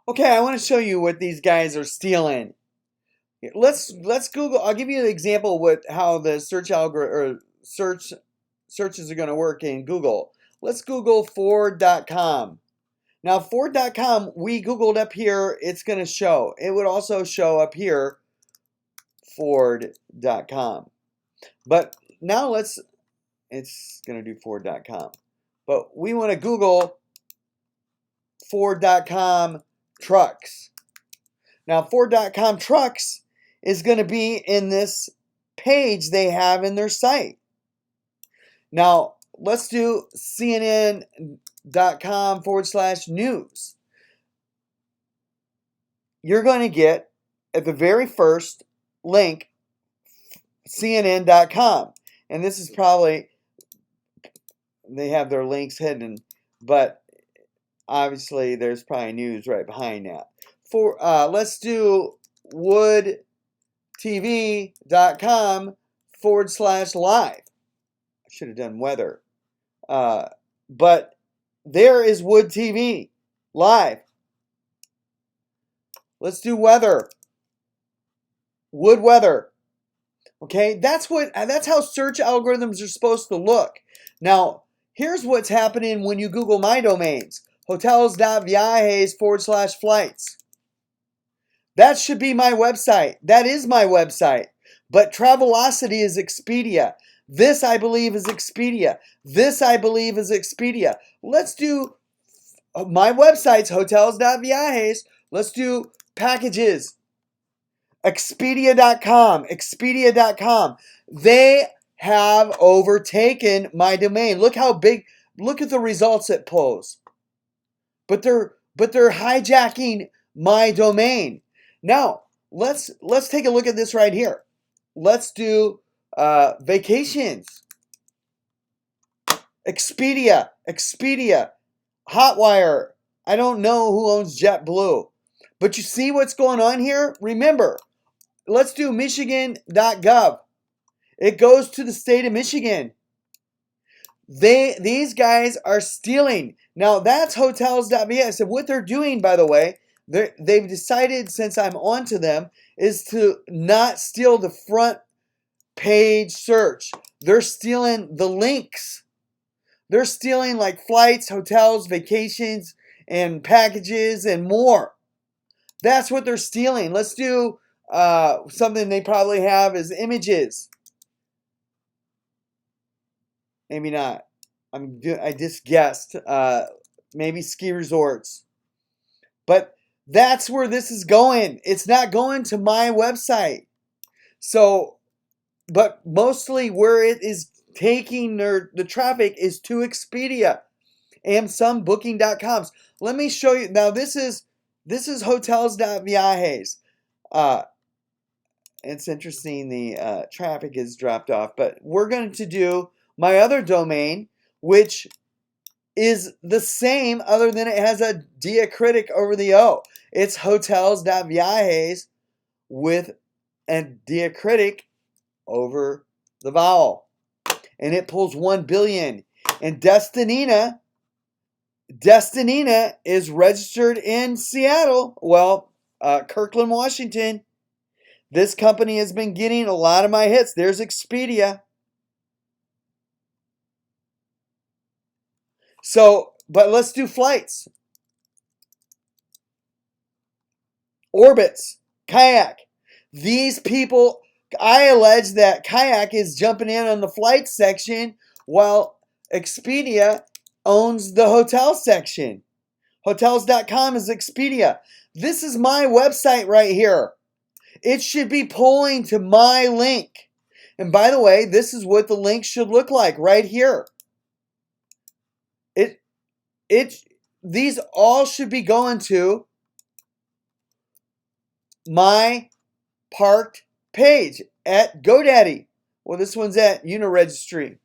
Okay, I want to show you what these guys are stealing. Let's Google. I'll give you an example of what how the search algorithm or searches are going to work in Google. Let's Google Ford.com. Now Ford.com, we Googled up here, it's going to show. It would also show up here Ford.com. But now it's going to do Ford.com. But we want to Google Ford.com trucks. Now Ford.com trucks is going to be in this page they have in their site. Now let's do CNN.com/news. You're going to get at the very first link CNN.com. And this is probably, they have their links hidden, but obviously there's probably news right behind that. Let's do woodtv.com/live. I should have done weather. But there is Wood TV live. Let's do weather. Wood weather. Okay, that's how search algorithms are supposed to look. Now, here's what's happening when you Google my domains. Hotels.viajes/flights. That should be my website. That is my website. But Travelocity is Expedia. This, I believe, is Expedia. This, I believe, is Expedia. Let's do my website's hotels.viajes. Let's do packages. Expedia.com. Expedia.com. They have overtaken my domain. Look how big. Look at the results it pulls. But they're hijacking my domain. Now, let's take a look at this right here. Let's do vacations. Expedia, Hotwire. I don't know who owns JetBlue. But you see what's going on here? Remember, let's do Michigan.gov. It goes to the state of Michigan. These guys are stealing. Now that's hotels.vs. And what they're doing, by the way, they've decided, since I'm onto them, is to not steal the front page search. They're stealing the links. They're stealing like flights, hotels, vacations, and packages and more. That's what they're stealing. Let's do something they probably have is images. Maybe not. I just guessed. Maybe ski resorts. But that's where this is going. It's not going to my website. So, but mostly where it is taking the traffic is to Expedia and some booking.coms. Let me show you. Now this is hotels.viajes. It's interesting the traffic has dropped off, but we're going to do my other domain, which is the same other than it has a diacritic over the O. It's hotels.viajes with a diacritic over the vowel. And it pulls 1 billion. And Destinina is registered in Seattle. Well, Kirkland, Washington. This company has been getting a lot of my hits. There's Expedia. So, but let's do flights. Orbitz, Kayak. These people, I allege that Kayak is jumping in on the flight section while Expedia owns the hotel section. Hotels.com is Expedia. This is my website right here. It should be pulling to my link. And by the way, this is what the link should look like right here. These all should be going to my parked page at GoDaddy. Well, this one's at Uniregistry.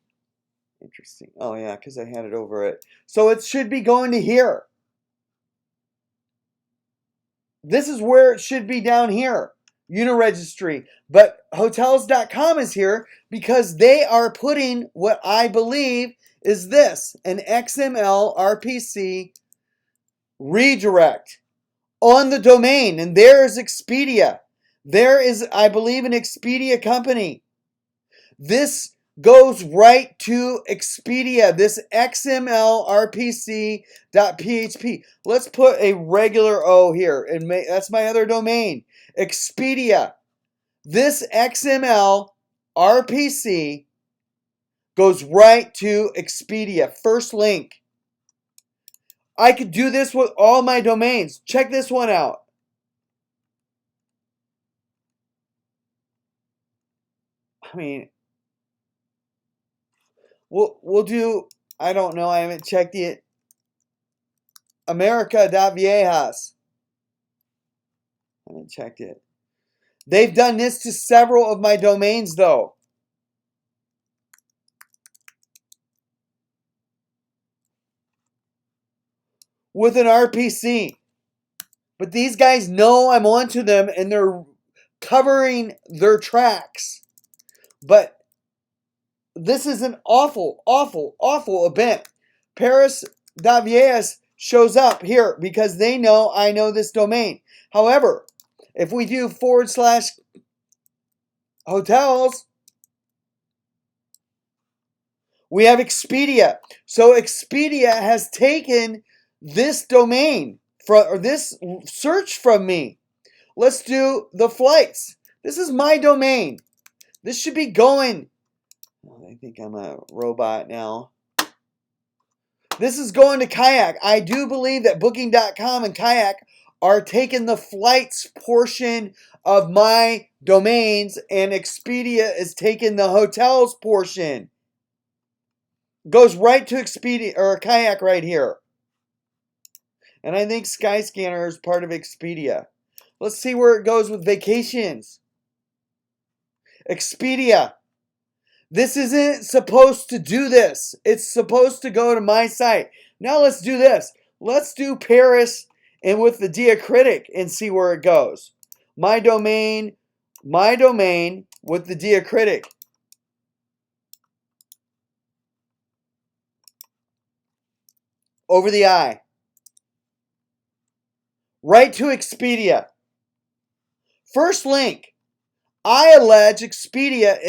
Interesting. Oh yeah, because I had it over it. So it should be going to here. This is where it should be, down here. Uniregistry. But hotels.com is here because they are putting what I believe is this, an XML RPC redirect on the domain. And there is Expedia. There is, I believe, an Expedia company. This goes right to Expedia, this XML RPC.php. Let's put a regular O here, and that's my other domain, Expedia. This XML RPC goes right to Expedia. First link. I could do this with all my domains. Check this one out. I mean, we'll do, I don't know, I haven't checked it. America.viejas. I haven't checked it. They've done this to several of my domains, though. With an RPC. But these guys know I'm onto them and they're covering their tracks. But this is an awful, awful, awful event. Paris.viejas shows up here because they know I know this domain. However, if we do /hotels, we have Expedia. So Expedia has taken this domain or this search from me. Let's do the flights. This is my domain. This should be going. Oh, I think I'm a robot now. This is going to Kayak. I do believe that Booking.com and Kayak are taking the flights portion of my domains, and Expedia is taking the hotels portion. Goes right to Expedia or Kayak right here. And I think Skyscanner is part of Expedia. Let's see where it goes with vacations. Expedia. This isn't supposed to do this. It's supposed to go to my site. Now let's do this. Let's do Paris and with the diacritic and see where it goes. My domain with the diacritic. Over the I. Right to Expedia. First link. I allege Expedia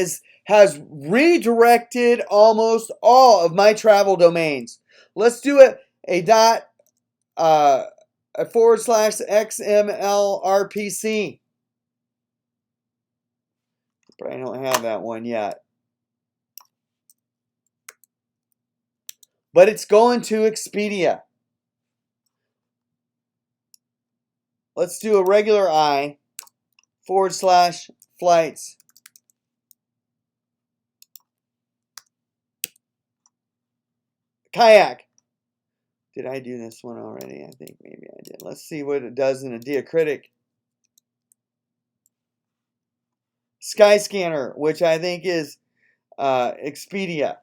has redirected almost all of my travel domains. Let's do it. A /XML RPC. But I don't have that one yet. But it's going to Expedia. Let's do a regular I /flights. Kayak. Did I do this one already? I think maybe I did. Let's see what it does in a diacritic. Skyscanner, which I think is Expedia.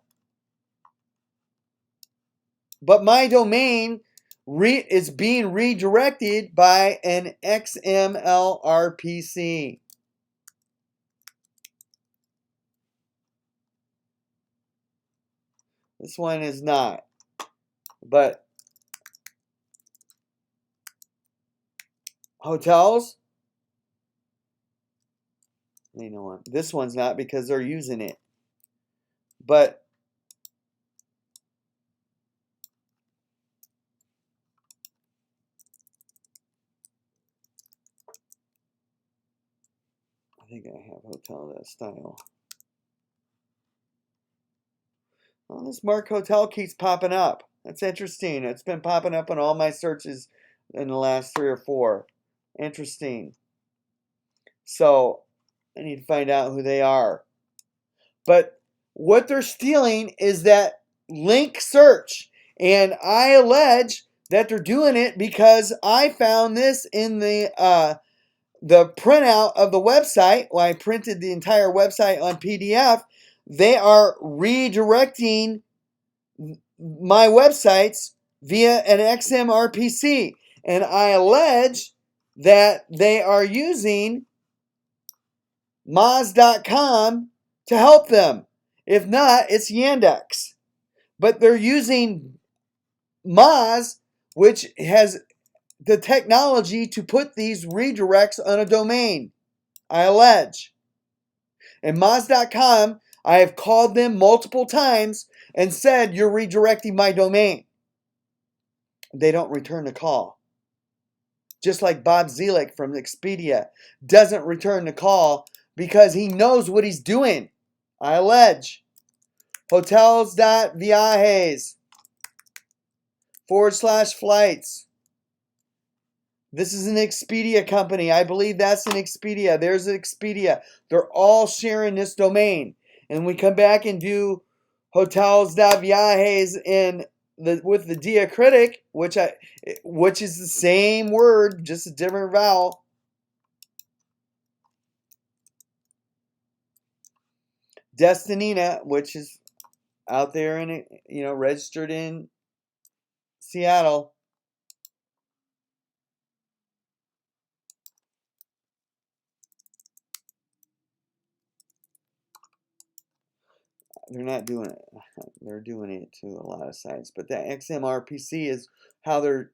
But my domain is being redirected by an XML RPC. This one is not. But hotels, you know what? This one's not because they're using it. But I think I have hotel.style. Oh, this Mark Hotel keeps popping up. That's interesting. It's been popping up on all my searches in the last 3 or 4. Interesting. So I need to find out who they are. But what they're stealing is that link search. And I allege that they're doing it because I found this in the printout of the website. Well, I printed the entire website on PDF. They are redirecting my websites via an XMRPC. And I allege that they are using Moz.com to help them. If not, it's Yandex. But they're using Moz, which has the technology to put these redirects on a domain, I allege. And Moz.com, I have called them multiple times and said, you're redirecting my domain. They don't return the call. Just like Bob Zielik from Expedia doesn't return the call because he knows what he's doing. I allege. Hotels.viajes /flights. This is an Expedia company. I believe that's an Expedia. There's an Expedia. They're all sharing this domain. And we come back and do hotels.viajes with the diacritic, which is the same word, just a different vowel. Destinina, which is out there in registered in Seattle. They're not doing it. They're doing it to a lot of sites. But that XMRPC is how they're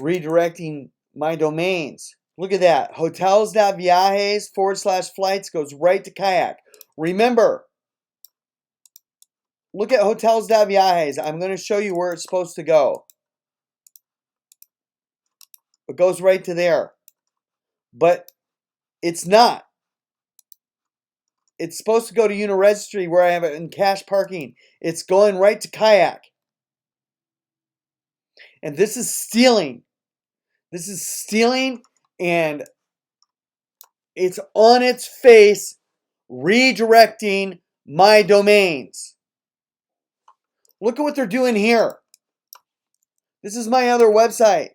redirecting my domains. Look at that. Hotels.viajes /flights goes right to Kayak. Remember, look at hotels.viajes. I'm going to show you where it's supposed to go. It goes right to there. But it's not. It's supposed to go to Uniregistry where I have it in cash parking. It's going right to Kayak. And this is stealing. This is stealing, and it's on its face redirecting my domains. Look at what they're doing here. This is my other website.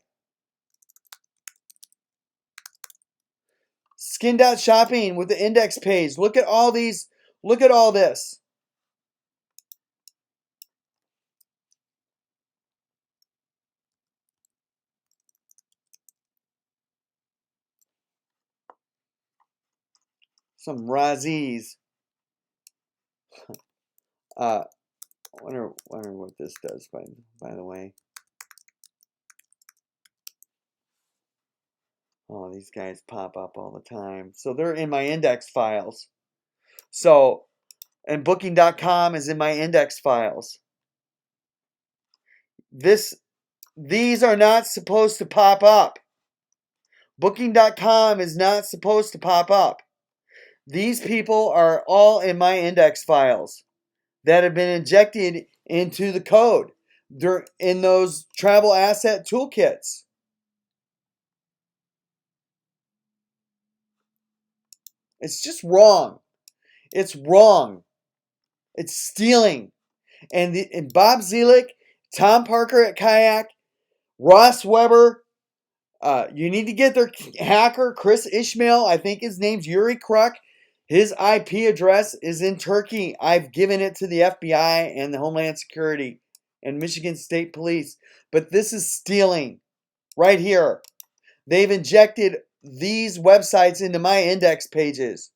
Skin.shopping with the index page. Look at all these. Look at all this. Some Razzies. Wonder what this does, by the way. Oh, these guys pop up all the time. So they're in my index files. So, and Booking.com is in my index files. These are not supposed to pop up. Booking.com is not supposed to pop up. These people are all in my index files that have been injected into the code. They're in those travel asset toolkits. It's just wrong. It's wrong. It's stealing. And Bob Zielik, Tom Parker at Kayak, Ross Weber, you need to get their hacker, Chris Ishmael. I think his name's Yuri Kruk. His IP address is in Turkey. I've given it to the FBI and the Homeland Security and Michigan State Police. But this is stealing right here. They've injected these websites into my index pages.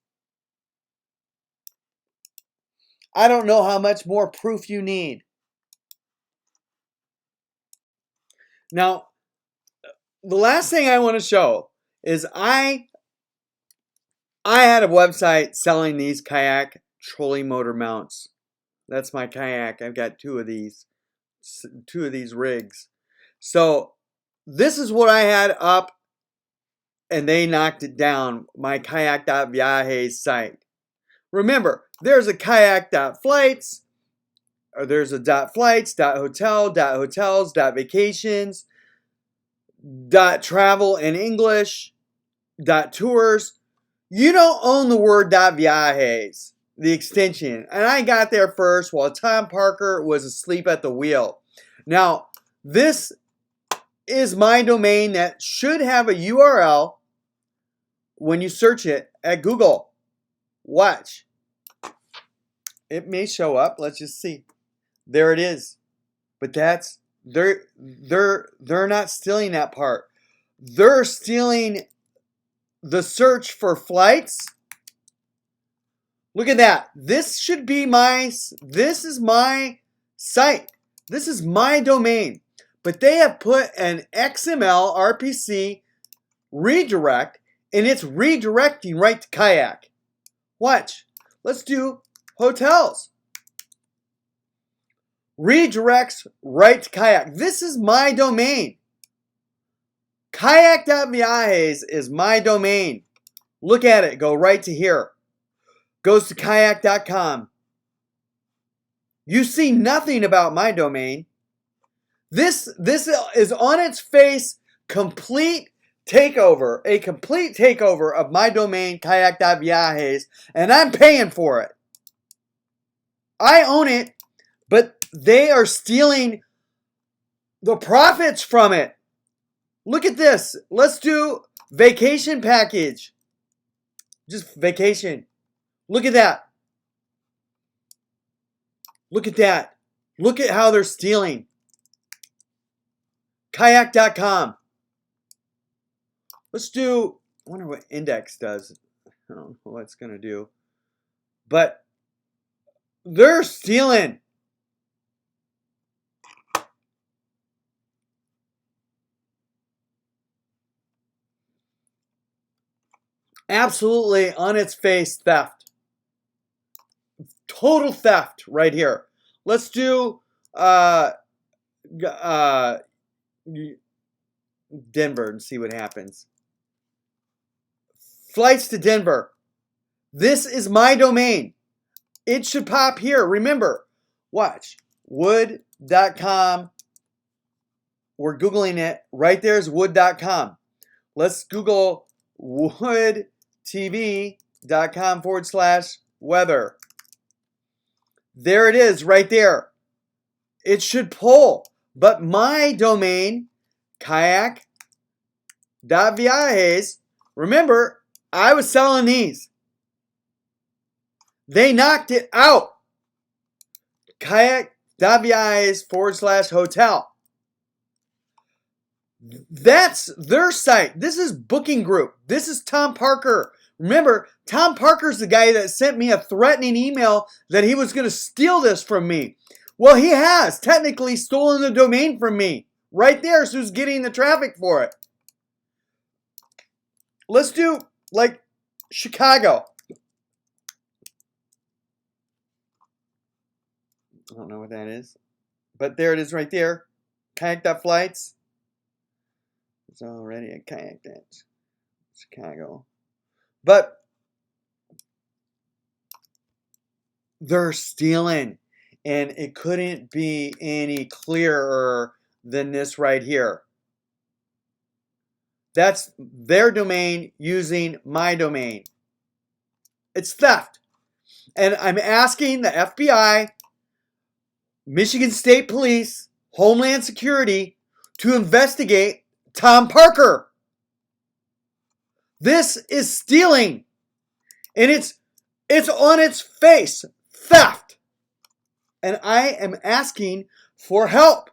I don't know how much more proof you need. Now, the last thing I want to show is I had a website selling these Kayak trolling motor mounts. That's my Kayak. I've got two of these rigs. So this is what I had up, and they knocked it down, my Kayak.viajes site. Remember, there's a Kayak.flights, or there's a .flights, .hotel, .hotels, .vacations, .travel in English, .tours. You don't own the word .viajes, the extension. And I got there first while Tom Parker was asleep at the wheel. Now, this is my domain that should have a URL when you search it at Google. Watch. It may show up. Let's just see. There it is. But they're not stealing that part. They're stealing the search for flights. Look at that. This is my site. This is my domain. but they have put an XML RPC redirect, and it's redirecting right to Kayak. Watch. Let's do hotels. Redirects right to Kayak. This is my domain. Kayak.viajes is my domain. Look at it. Go right to here. Goes to kayak.com. You see nothing about my domain. This is on its face complete takeover, a complete takeover of my domain, kayak.viajes, and I'm paying for it. I own it, but they are stealing the profits from it. Look at this. Let's do vacation package. Just vacation. Look at that. Look at that. Look at how they're stealing. Kayak.com. Let's do, I wonder what Index does. I don't know what it's going to do. But they're stealing. Absolutely on its face theft. Total theft right here. Let's do Denver and see what happens. Flights to Denver. This is my domain. It should pop here. Remember, watch. Wood.com. We're Googling it. Right there's wood.com. Let's Google woodtv.com/weather. There it is right there. It should pull. But my domain, kayak.viajes, remember, I was selling these. They knocked it out. Kayak.viajes/hotel. That's their site. This is Booking Group. This is Tom Parker. Remember, Tom Parker's the guy that sent me a threatening email that he was going to steal this from me. Well, he has technically stolen the domain from me. Right there is who's getting the traffic for it. Let's do, like, Chicago. I don't know what that is. But there it is right there. Kayak.flights. It's already a kayak.Chicago. But they're stealing. And it couldn't be any clearer than this right here. That's their domain using my domain. It's theft. And I'm asking the FBI, Michigan State Police, Homeland Security to investigate Tom Parker. This is stealing. And it's on its face. Theft. And I am asking for help.